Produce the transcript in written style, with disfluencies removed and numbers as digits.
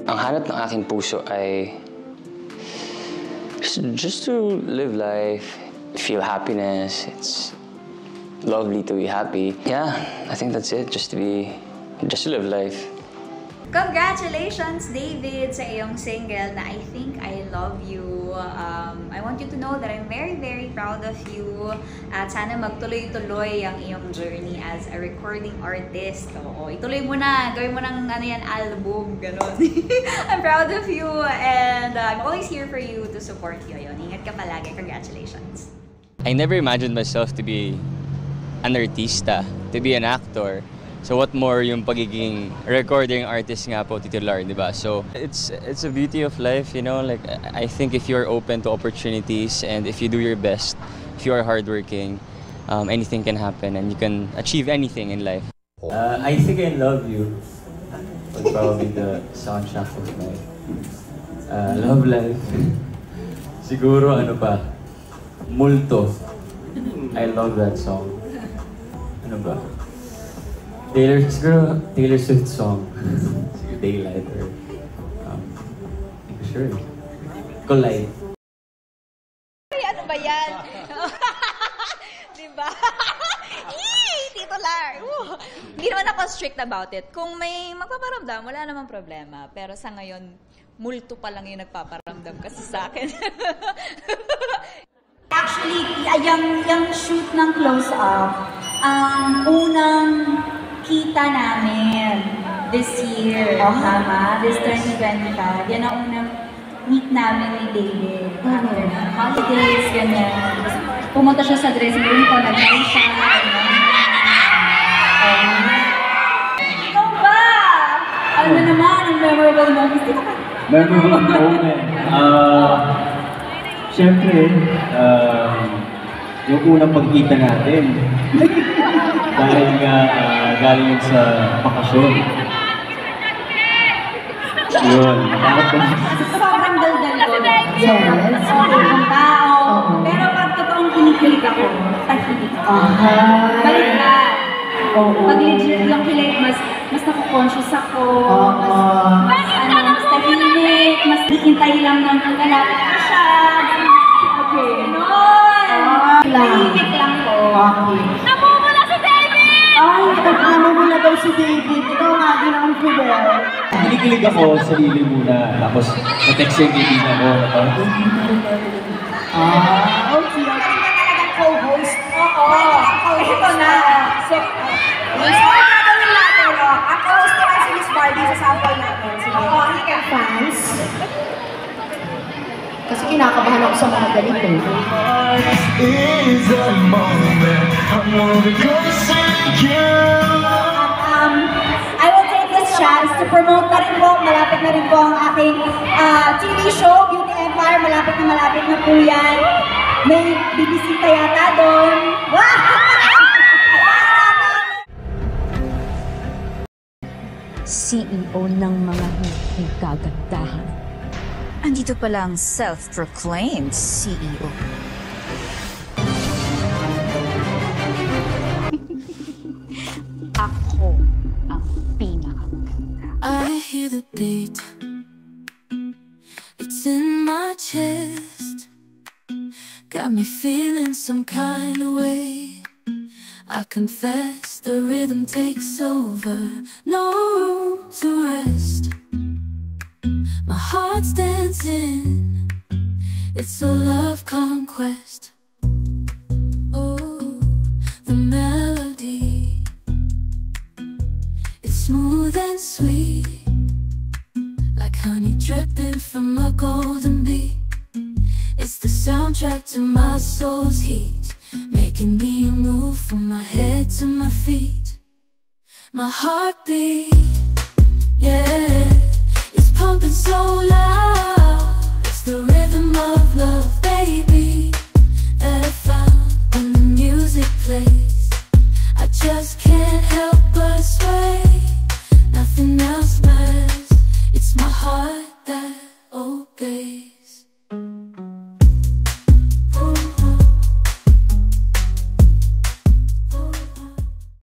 Ang hanap ng aking puso ay just to live life, feel happiness. It's lovely to be happy. Yeah, I think that's it. Just to live life. Congratulations, David, sa iyong single na I Think I Love You. I want you to know that I'm very, very proud of you. At sana magtuloy-tuloy ang iyong journey as a recording artist. Oo, ituloy mo na. Gawin mo ng album. Ganon. I'm proud of you and I'm always here for you to support you. Ayun, ingat ka palagi. Congratulations. I never imagined myself to be an artista, to be an actor. So what more yung pagiging recording artist nga po titular, di ba? So it's a beauty of life, you know, like I think if you're open to opportunities and if you do your best, if you are hardworking, anything can happen and you can achieve anything in life. I Think I Love You was probably the soundtrack of my love life. Siguro ano pa, Multo. I love that song. Ano ba? Taylor Swift song. Daylight or hindi ko sure. Collide. Ay, ano ba yan? Diba? Titular! Hindi naman ako strict about it. Kung may magpaparamdam, wala namang problema. Pero sa ngayon, multo pa lang yung nagpaparamdam kasi sa akin. Actually, yung shoot ng close-up, ang unang kita namin this year, tama? This 2025. Yan ang unang meet namin ni David. After holidays, ganyan. Pumunta siya sa dressing room ko, nag-try siya. Ikaw ba? Ano naman ang memorable moments dito? Memorable moment? Siyempre, yung unang pagkita natin. Dahil nga galing sa bakasyon. Yun. Sobrang daldal ko. Yes. Ang tao. Pero pag totoong kinikilig ako, tahimik ako. Baliktad. Pag legit yung kilig, mas naku-conscious ako. Mas tahimik. Mas hihintay lang ng kalapit ko siya. Okay. Ganon. Tahimik lang ko. Okay. Ay, namumula daw si David. Ikaw nga din ang Fidel. Kinikilig ako sa sarili muna. Tapos, na-text yung kaibigan ko. Okay. Ikaw na talagang co-host. Oo. Ito na. So, Miss Barbie gagawin natin. Ang co-host ko si Miss Barbie sa sample natin. Oo, hindi ka fans. Kasi kinakabahan ako sa mga ganito. Is a moment I'm never gonna see you. I will take this chance to promote na rin po, malapit na rin po ang aking TV show, Beauty Empire, malapit na po yan. May bibisita yata doon. CEO ng mga hindi kagandahan. Andito pala ang self-proclaimed CEO. Ako ang pinakamaganda. I hear the beat. It's in my chest. Got me feeling some kind of way. I confess the rhythm takes over. No room to rest. My heart's dancing. It's a love conquest. Oh, the melody. It's smooth and sweet, like honey dripping from a golden bee. It's the soundtrack to my soul's heat, making me move from my head to my feet. My heartbeat, yeah, it's pumping so loud. It's the rhythm of love, baby, that I found when the music plays.